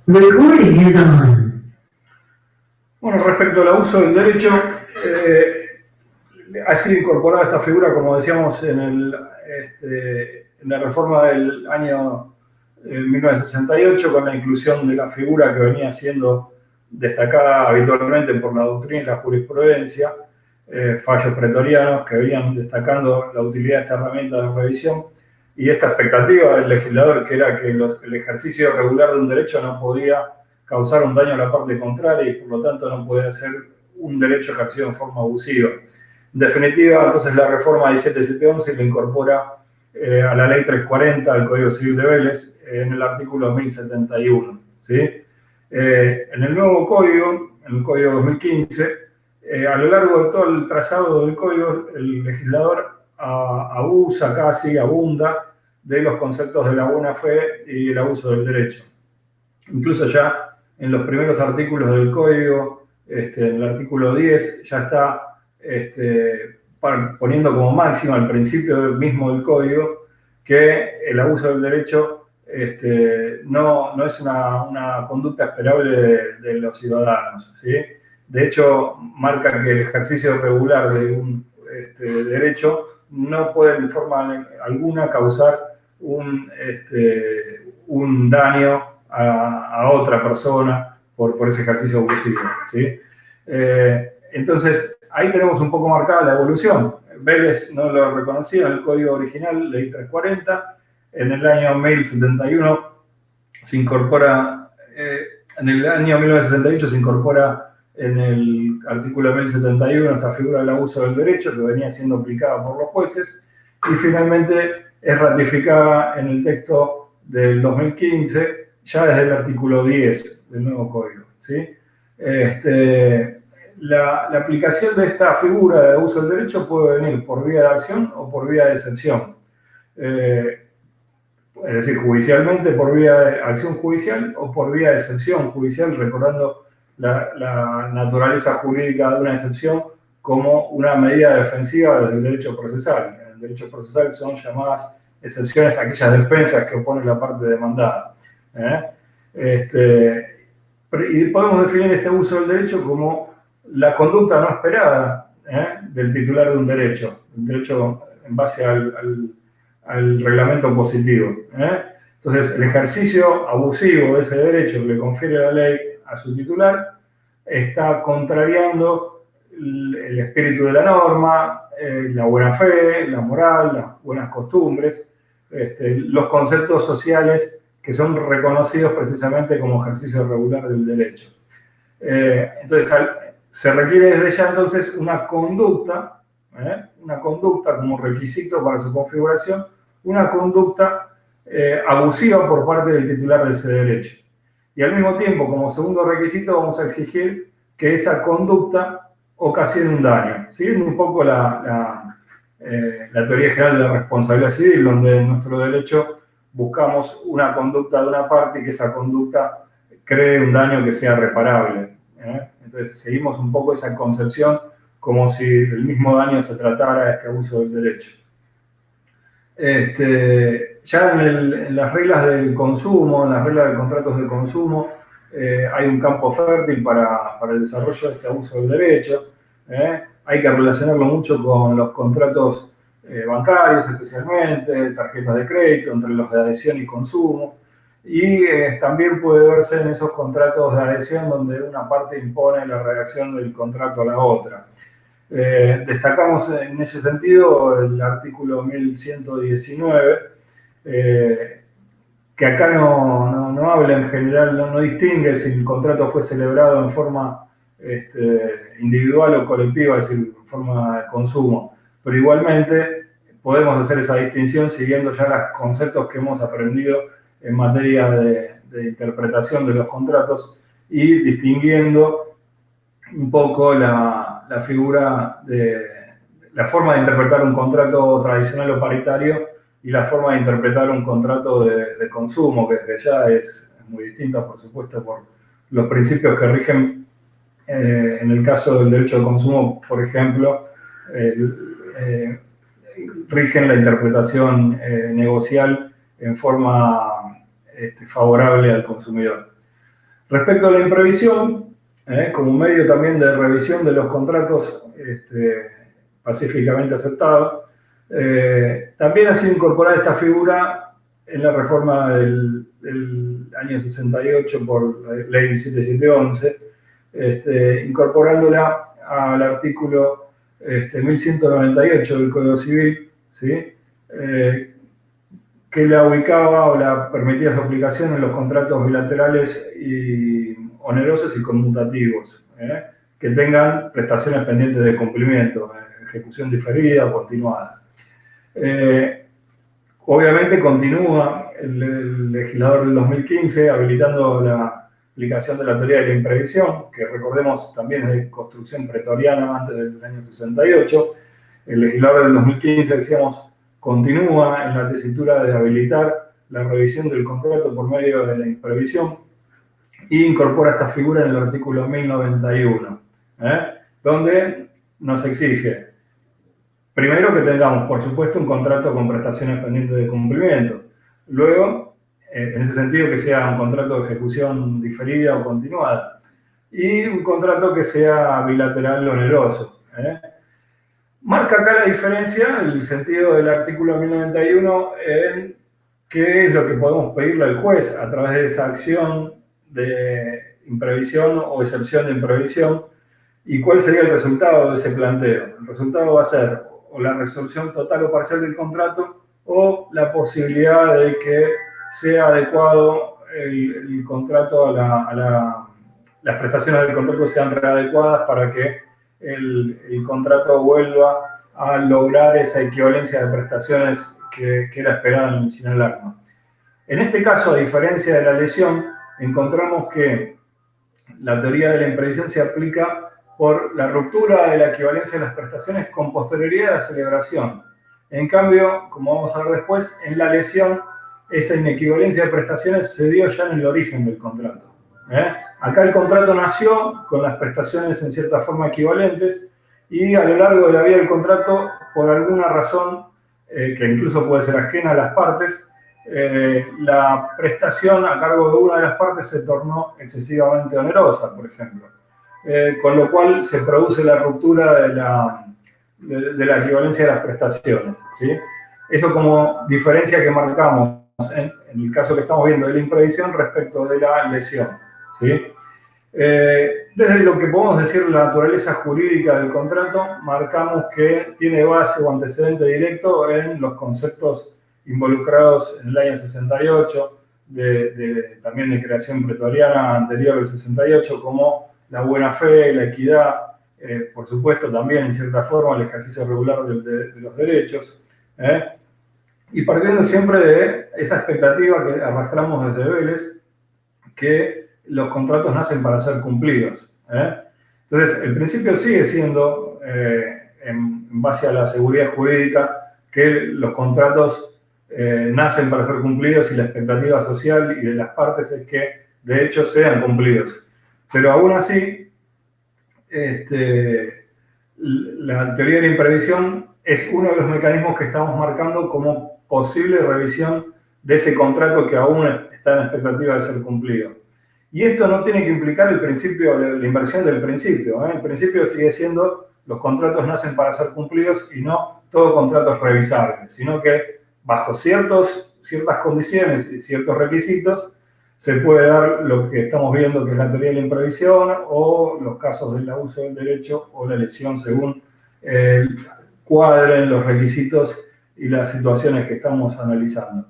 Recording is on. Bueno, respecto al abuso del derecho, ha sido incorporada esta figura, como decíamos, en la reforma del año 1968, con la inclusión de la figura que venía siendo destacada habitualmente por la doctrina y la jurisprudencia, fallos pretorianos que venían destacando la utilidad de esta herramienta de revisión y esta expectativa del legislador, que era que el ejercicio regular de un derecho no podía causar un daño a la parte contraria y por lo tanto no podía ser un derecho ejercido en forma abusiva. En definitiva, entonces la reforma 17711 lo incorpora a la ley 340 del Código Civil de Vélez en el artículo 1071. ¿Sí? En el nuevo código, en el Código 2015, a lo largo de todo el trazado del código, el legislador abusa, casi abunda de los conceptos de la buena fe y el abuso del derecho. Incluso ya en los primeros artículos del código, en el artículo 10, ya está poniendo como máxima al principio mismo del código que el abuso del derecho no es una conducta esperable de los ciudadanos, ¿sí? De hecho, marca que el ejercicio regular de un derecho no puede de forma alguna causar un daño a otra persona por ese ejercicio abusivo, ¿sí? Entonces, ahí tenemos un poco marcada la evolución. Vélez no lo reconocía en el código original, ley 340, en el año 1071 se incorpora, en el año 1968 se incorpora en el artículo 1071 esta figura del abuso del derecho que venía siendo aplicada por los jueces y finalmente es ratificada en el texto del 2015 ya desde el artículo 10 del nuevo código, ¿sí? La aplicación de esta figura de abuso del derecho puede venir por vía de acción o por vía de excepción. Es decir, judicialmente por vía de acción judicial o por vía de excepción judicial, recordando la naturaleza jurídica de una excepción como una medida defensiva del derecho procesal. En el derecho procesal son llamadas excepciones aquellas defensas que opone la parte demandada. Y podemos definir este abuso del derecho como la conducta no esperada del titular de un derecho en base al reglamento positivo. Entonces, el ejercicio abusivo de ese derecho que le confiere la ley a su titular está contrariando el espíritu de la norma, la buena fe, la moral, las buenas costumbres, los conceptos sociales que son reconocidos precisamente como ejercicio regular del derecho. Entonces, se requiere desde ya entonces una conducta como requisito para su configuración, una conducta abusiva por parte del titular de ese derecho. Y al mismo tiempo, como segundo requisito, vamos a exigir que esa conducta ocasione un daño. Siguiendo un poco la teoría general de la responsabilidad civil, donde en nuestro derecho buscamos una conducta de una parte y que esa conducta cree un daño que sea reparable. Entonces, seguimos un poco esa concepción como si el mismo daño se tratara de este abuso del derecho. Ya en las reglas del consumo, en las reglas de contratos de consumo, hay un campo fértil para el desarrollo de este abuso del derecho. Hay que relacionarlo mucho con los contratos bancarios, especialmente, tarjetas de crédito, entre los de adhesión y consumo. Y también puede verse en esos contratos de adhesión donde una parte impone la redacción del contrato a la otra. Destacamos en ese sentido el artículo 1119, que acá no habla en general, no distingue si el contrato fue celebrado en forma individual o colectiva, es decir, en forma de consumo. Pero igualmente podemos hacer esa distinción siguiendo ya los conceptos que hemos aprendido en materia de interpretación de los contratos y distinguiendo un poco la figura de la forma de interpretar un contrato tradicional o paritario y la forma de interpretar un contrato de consumo, que desde ya es muy distinta, por supuesto, por los principios que rigen en el caso del derecho de consumo, por ejemplo, rigen la interpretación negocial en forma favorable al consumidor. Respecto a la imprevisión, como medio también de revisión de los contratos pacíficamente aceptados, también ha sido incorporada esta figura en la reforma del año 68 por la ley 7711, incorporándola al artículo 1198 del Código Civil, ¿sí? Que la ubicaba o la permitía su aplicación en los contratos bilaterales y onerosos y conmutativos, que tengan prestaciones pendientes de cumplimiento, ejecución diferida o continuada. Obviamente continúa el legislador del 2015 habilitando la aplicación de la teoría de la imprevisión, que recordemos también es de construcción pretoriana antes del año 68. El legislador del 2015, decíamos, continúa en la tesitura de habilitar la revisión del contrato por medio de la imprevisión e incorpora esta figura en el artículo 1091, donde nos exige, primero, que tengamos, por supuesto, un contrato con prestaciones pendientes de cumplimiento. Luego, en ese sentido, que sea un contrato de ejecución diferida o continuada. Y un contrato que sea bilateral o oneroso. Marca acá la diferencia, el sentido del artículo 1091, en qué es lo que podemos pedirle al juez a través de esa acción de imprevisión o excepción de imprevisión, y cuál sería el resultado de ese planteo. El resultado va a ser o la resolución total o parcial del contrato o la posibilidad de que sea adecuado el contrato las prestaciones del contrato sean readecuadas para que el contrato vuelva a lograr esa equivalencia de prestaciones que era esperada en el sin alarma. En este caso, a diferencia de la lesión, encontramos que la teoría de la imprevisión se aplica por la ruptura de la equivalencia de las prestaciones con posterioridad a la celebración. En cambio, como vamos a ver después, en la lesión esa inequivalencia de prestaciones se dio ya en el origen del contrato. Acá el contrato nació con las prestaciones en cierta forma equivalentes y a lo largo de la vida del contrato, por alguna razón que incluso puede ser ajena a las partes, la prestación a cargo de una de las partes se tornó excesivamente onerosa, por ejemplo. Con lo cual se produce la ruptura de la equivalencia de las prestaciones, ¿sí? Eso como diferencia que marcamos en el caso que estamos viendo de la imprevisión respecto de la lesión, ¿sí? Desde lo que podemos decir la naturaleza jurídica del contrato, marcamos que tiene base o antecedente directo en los conceptos involucrados en el año 68, también de creación pretoriana anterior al 68, como la buena fe, la equidad, por supuesto también en cierta forma el ejercicio regular de los derechos, y partiendo siempre de esa expectativa que arrastramos desde Vélez, que los contratos nacen para ser cumplidos. Entonces, el principio sigue siendo, en base a la seguridad jurídica, que los contratos nacen para ser cumplidos y la expectativa social y de las partes es que, de hecho, sean cumplidos. Pero aún así, la teoría de la imprevisión es uno de los mecanismos que estamos marcando como posible revisión de ese contrato que aún está en expectativa de ser cumplido. Y esto no tiene que implicar el principio, la inversión del principio. El principio sigue siendo los contratos nacen para ser cumplidos y no todo contrato es revisable, sino que bajo ciertas condiciones y ciertos requisitos se puede dar lo que estamos viendo que es la teoría de la imprevisión o los casos del abuso del derecho o la lesión según cuadren los requisitos y las situaciones que estamos analizando.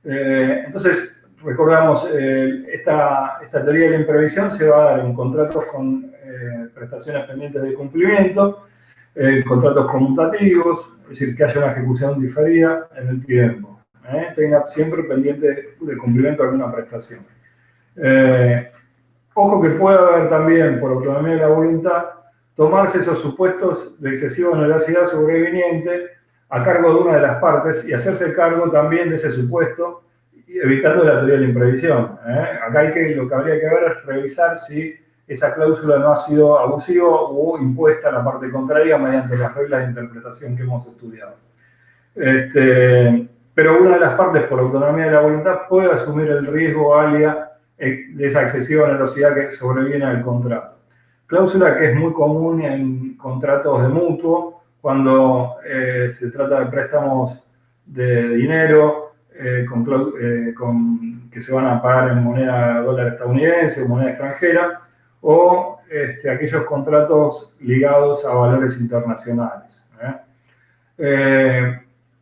Entonces, recordamos, esta teoría de la imprevisión se va a dar en contratos con prestaciones pendientes de cumplimiento, contratos conmutativos, es decir, que haya una ejecución diferida en el tiempo. Tenga siempre pendiente de cumplimiento alguna prestación. Ojo que puede haber también, por autonomía de la voluntad, tomarse esos supuestos de excesiva onerosidad sobreviniente a cargo de una de las partes y hacerse cargo también de ese supuesto, evitando la teoría de la imprevisión. Acá lo que habría que ver es revisar si esa cláusula no ha sido abusiva o impuesta a la parte contraria mediante las reglas de interpretación que hemos estudiado. Pero una de las partes, por autonomía de la voluntad, puede asumir el riesgo alia de esa excesiva onerosidad que sobreviene al contrato. Cláusula que es muy común en contratos de mutuo, cuando se trata de préstamos de dinero que se van a pagar en moneda dólar estadounidense o moneda extranjera, o aquellos contratos ligados a valores internacionales.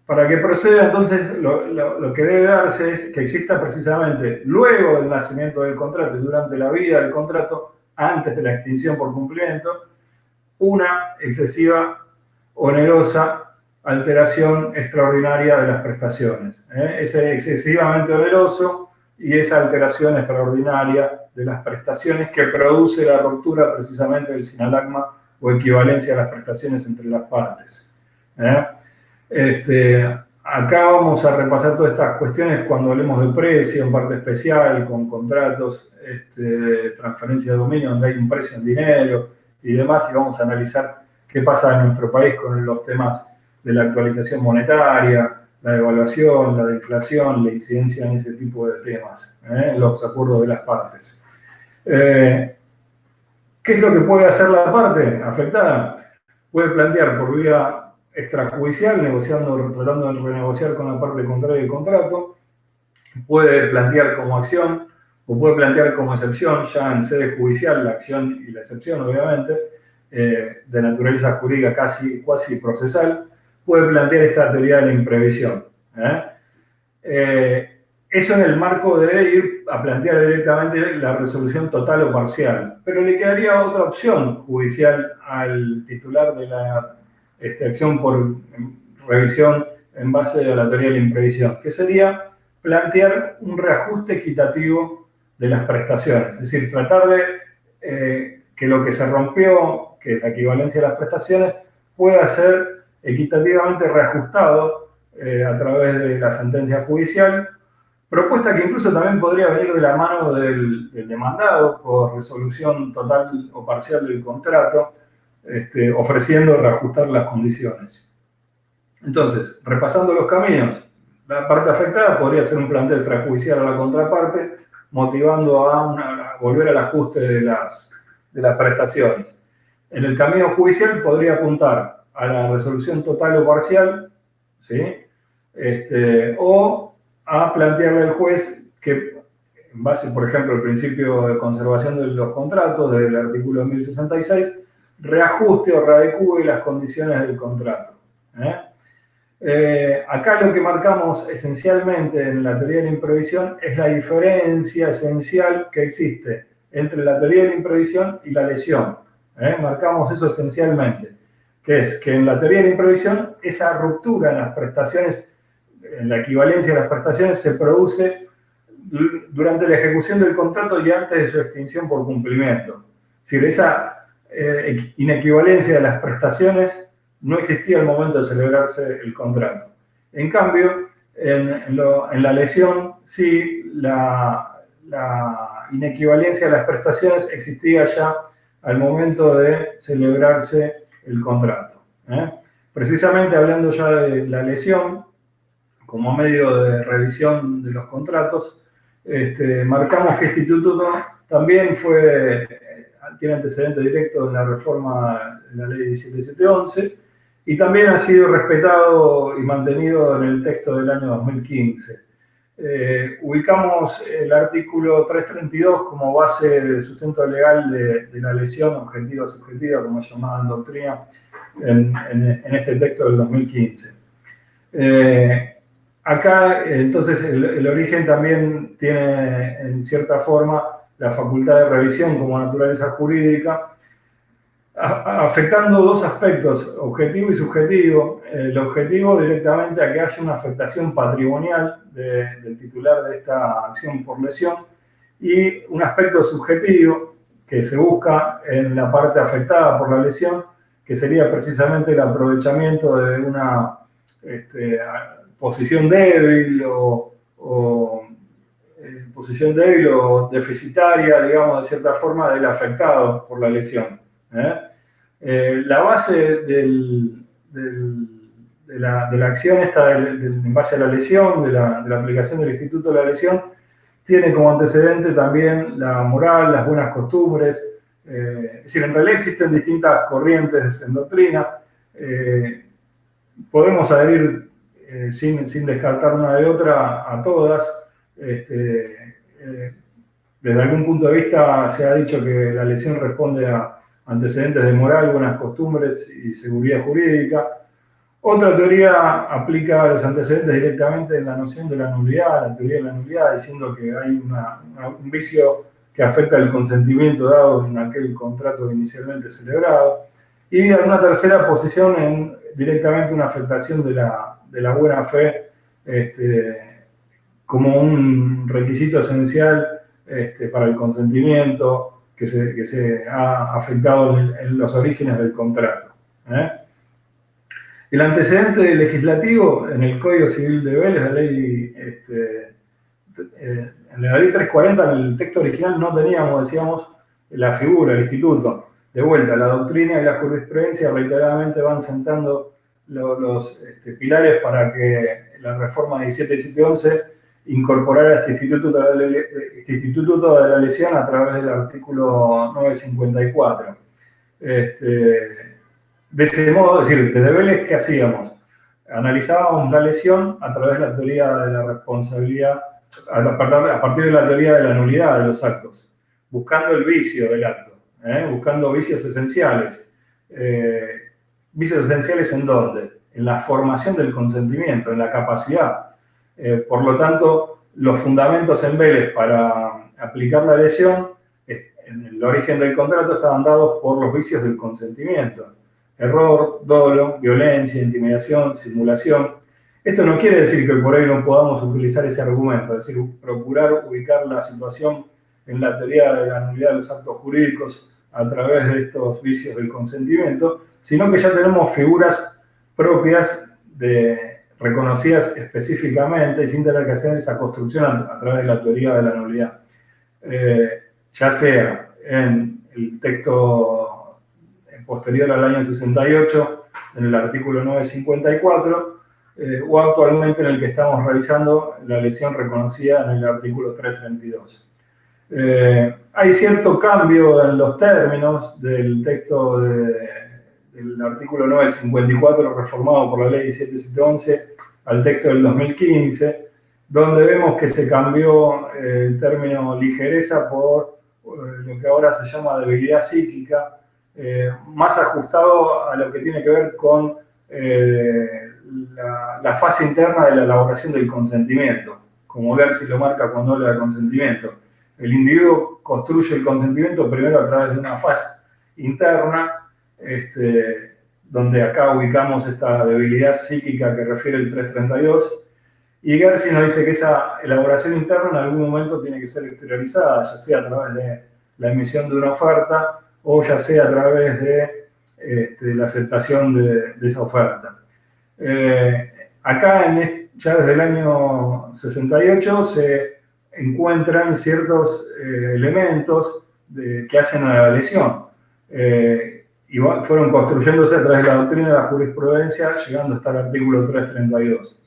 Para que proceda, entonces, lo que debe darse es que exista precisamente luego del nacimiento del contrato y durante la vida del contrato, antes de la extinción por cumplimiento, una excesiva, onerosa alteración extraordinaria de las prestaciones. Es excesivamente oneroso y esa alteración extraordinaria de las prestaciones que produce la ruptura precisamente del sinalagma o equivalencia de las prestaciones entre las partes. Acá vamos a repasar todas estas cuestiones cuando hablemos de precio, en parte especial, con contratos de transferencia de dominio donde hay un precio en dinero y demás, y vamos a analizar qué pasa en nuestro país con los temas de la actualización monetaria, la devaluación, la inflación, la incidencia en ese tipo de temas, los acuerdos de las partes. ¿Qué es lo que puede hacer la parte afectada? Puede plantear por vía extrajudicial, tratando de renegociar con la parte contraria del contrato, puede plantear como acción o puede plantear como excepción, ya en sede judicial, la acción y la excepción, obviamente, de naturaleza jurídica cuasi procesal, puede plantear esta teoría de la imprevisión. Eso en el marco de ir a plantear directamente la resolución total o parcial, pero le quedaría otra opción judicial al titular de la acción por revisión en base a la teoría de la imprevisión, que sería plantear un reajuste equitativo de las prestaciones, es decir, tratar de que lo que se rompió, que es la equivalencia de las prestaciones, pueda ser equitativamente reajustado a través de la sentencia judicial, propuesta que incluso también podría venir de la mano del demandado por resolución total o parcial del contrato, ofreciendo reajustar las condiciones. Entonces, repasando los caminos, la parte afectada podría hacer un planteo extrajudicial a la contraparte, motivando a volver al ajuste de las prestaciones. En el camino judicial podría apuntar a la resolución total o parcial, ¿sí? O a plantearle al juez que, en base, por ejemplo, al principio de conservación de los contratos del artículo 1066, reajuste o readecue las condiciones del contrato. Acá lo que marcamos esencialmente en la teoría de la imprevisión es la diferencia esencial que existe entre la teoría de la imprevisión y la lesión. Marcamos eso esencialmente, que es que en la teoría de la imprevisión esa ruptura en las prestaciones, en la equivalencia de las prestaciones, se produce durante la ejecución del contrato y antes de su extinción por cumplimiento. Es decir, esa inequivalencia de las prestaciones no existía al momento de celebrarse el contrato. En cambio, en la lesión, sí, la inequivalencia de las prestaciones existía ya al momento de celebrarse el contrato. Precisamente hablando ya de la lesión, como medio de revisión de los contratos, marcamos que este instituto también tiene antecedente directo en la reforma de la ley 17711 y también ha sido respetado y mantenido en el texto del año 2015. Ubicamos el artículo 332 como base de sustento legal de la lesión objetiva-subjetiva, como es llamada en doctrina, en este texto del 2015. Acá, entonces, el origen también tiene, en cierta forma, la facultad de revisión como naturaleza jurídica, afectando dos aspectos, objetivo y subjetivo. El objetivo directamente a que haya una afectación patrimonial del titular de esta acción por lesión, y un aspecto subjetivo que se busca en la parte afectada por la lesión, que sería precisamente el aprovechamiento de una posición débil o deficitaria, digamos, de cierta forma, del afectado por la lesión. La base de la acción esta en base a la lesión, de la aplicación del instituto de la lesión, tiene como antecedente también la moral, las buenas costumbres. Es decir, en realidad existen distintas corrientes en doctrina. Podemos adherir sin descartar una de otra a todas. Desde algún punto de vista se ha dicho que la lesión responde a antecedentes de moral, buenas costumbres y seguridad jurídica. Otra teoría aplica los antecedentes directamente en la noción de la nulidad, la teoría de la nulidad, diciendo que hay un vicio que afecta el consentimiento dado en aquel contrato inicialmente celebrado. Y una tercera posición en directamente una afectación de la buena fe como un requisito esencial para el consentimiento que se ha afectado en los orígenes del contrato. El antecedente legislativo en el Código Civil de Vélez, en la ley 340, en el texto original no teníamos, decíamos, la figura, el instituto. De vuelta, la doctrina y la jurisprudencia reiteradamente van sentando los pilares para que la reforma 17 y 711 incorporara este instituto de la lesión a través del artículo 954. De ese modo, es decir, desde Vélez, ¿qué hacíamos? Analizábamos la lesión a través de la teoría de la responsabilidad, a partir de la teoría de la nulidad de los actos, buscando el vicio del acto, buscando vicios esenciales. ¿Vicios esenciales en dónde? En la formación del consentimiento, en la capacidad. Por lo tanto, los fundamentos en Vélez para aplicar la lesión, en el origen del contrato, estaban dados por los vicios del consentimiento. Error, dolo, violencia, intimidación, simulación. Esto no quiere decir que por ahí no podamos utilizar ese argumento, es decir, procurar ubicar la situación en la teoría de la nulidad de los actos jurídicos a través de estos vicios del consentimiento, sino que ya tenemos figuras propias reconocidas específicamente y sin tener que hacer esa construcción a través de la teoría de la nulidad. Ya sea en el texto posterior al año 68, en el artículo 954, o actualmente en el que estamos revisando la lesión reconocida en el artículo 332. Hay cierto cambio en los términos del texto del artículo 954 reformado por la ley 17711 al texto del 2015, donde vemos que se cambió el término ligereza por lo que ahora se llama debilidad psíquica, más ajustado a lo que tiene que ver con la fase interna de la elaboración del consentimiento, como Gersi lo marca cuando habla de consentimiento. El individuo construye el consentimiento primero a través de una fase interna, donde acá ubicamos esta debilidad psíquica que refiere el 332, y Gersi nos dice que esa elaboración interna en algún momento tiene que ser exteriorizada, ya sea a través de la emisión de una oferta o ya sea a través de la aceptación de esa oferta. Acá, ya desde el año 68, se encuentran ciertos elementos que hacen a la lesión. Y fueron construyéndose a través de la doctrina de la jurisprudencia, llegando hasta el artículo 332.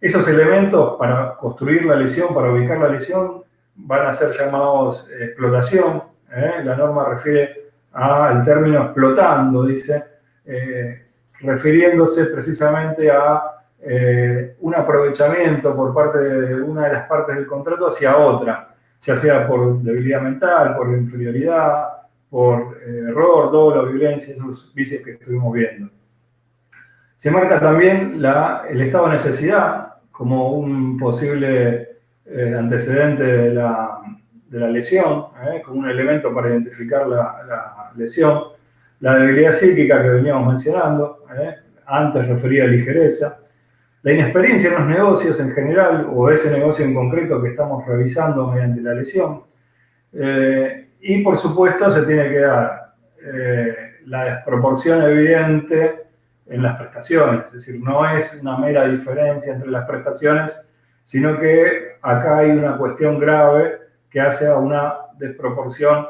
Esos elementos para construir la lesión, para ubicar la lesión, van a ser llamados explotación. La norma refiere al término explotando, dice, refiriéndose precisamente a un aprovechamiento por parte de una de las partes del contrato hacia otra, ya sea por debilidad mental, por inferioridad, por error, dolo, violencia, esos vicios que estuvimos viendo. Se marca también el estado de necesidad como un posible antecedente de la lesión, como un elemento para identificar la lesión. La debilidad psíquica que veníamos mencionando, antes refería a ligereza. La inexperiencia en los negocios en general, o ese negocio en concreto que estamos revisando mediante la lesión. Y por supuesto se tiene que dar la desproporción evidente en las prestaciones, es decir, no es una mera diferencia entre las prestaciones, sino que acá hay una cuestión grave que hace a una desproporción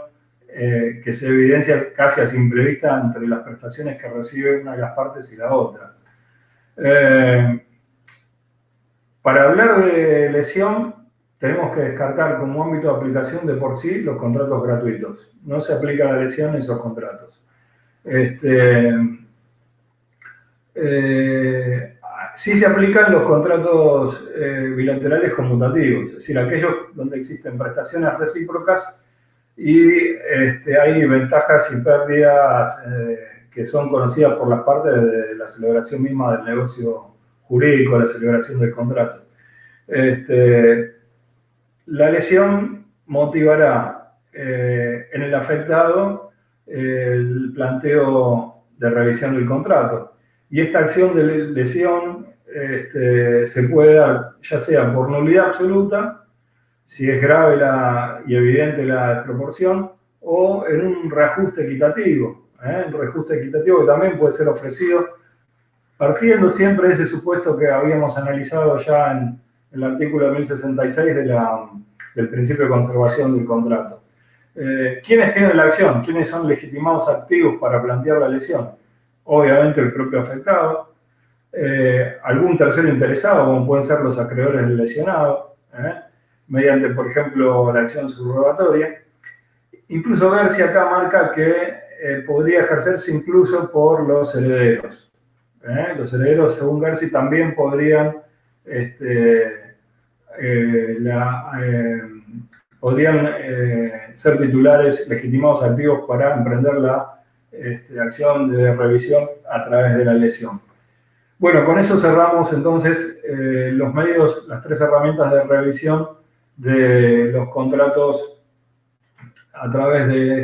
que se evidencia casi a simple vista entre las prestaciones que recibe una de las partes y la otra. Para hablar de lesión, tenemos que descartar como ámbito de aplicación de por sí los contratos gratuitos. No se aplica la lesión en esos contratos. Sí se aplican los contratos bilaterales conmutativos, es decir, aquellos donde existen prestaciones recíprocas y hay ventajas y pérdidas que son conocidas por las partes de la celebración misma del negocio jurídico, la celebración del contrato. La lesión motivará en el afectado el planteo de revisión del contrato. Y esta acción de lesión se puede dar ya sea por nulidad absoluta, si es grave y evidente la desproporción, o en un reajuste equitativo. Un reajuste equitativo que también puede ser ofrecido partiendo siempre de ese supuesto que habíamos analizado ya en el artículo 1066 del principio de conservación del contrato. ¿Quiénes tienen la acción? ¿Quiénes son legitimados activos para plantear la lesión? Obviamente el propio afectado, algún tercero interesado, como pueden ser los acreedores del lesionado, mediante, por ejemplo, la acción subrogatoria. Incluso ver si acá marca que podría ejercerse incluso por los herederos. Los herederos, según Garci, también podrían ser titulares legitimados activos para emprender la acción de revisión a través de la lesión. Bueno, con eso cerramos entonces los medios, las tres herramientas de revisión de los contratos a través de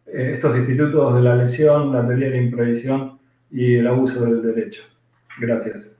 estos institutos de la lesión, la teoría de la imprevisión y el abuso del derecho. Gracias.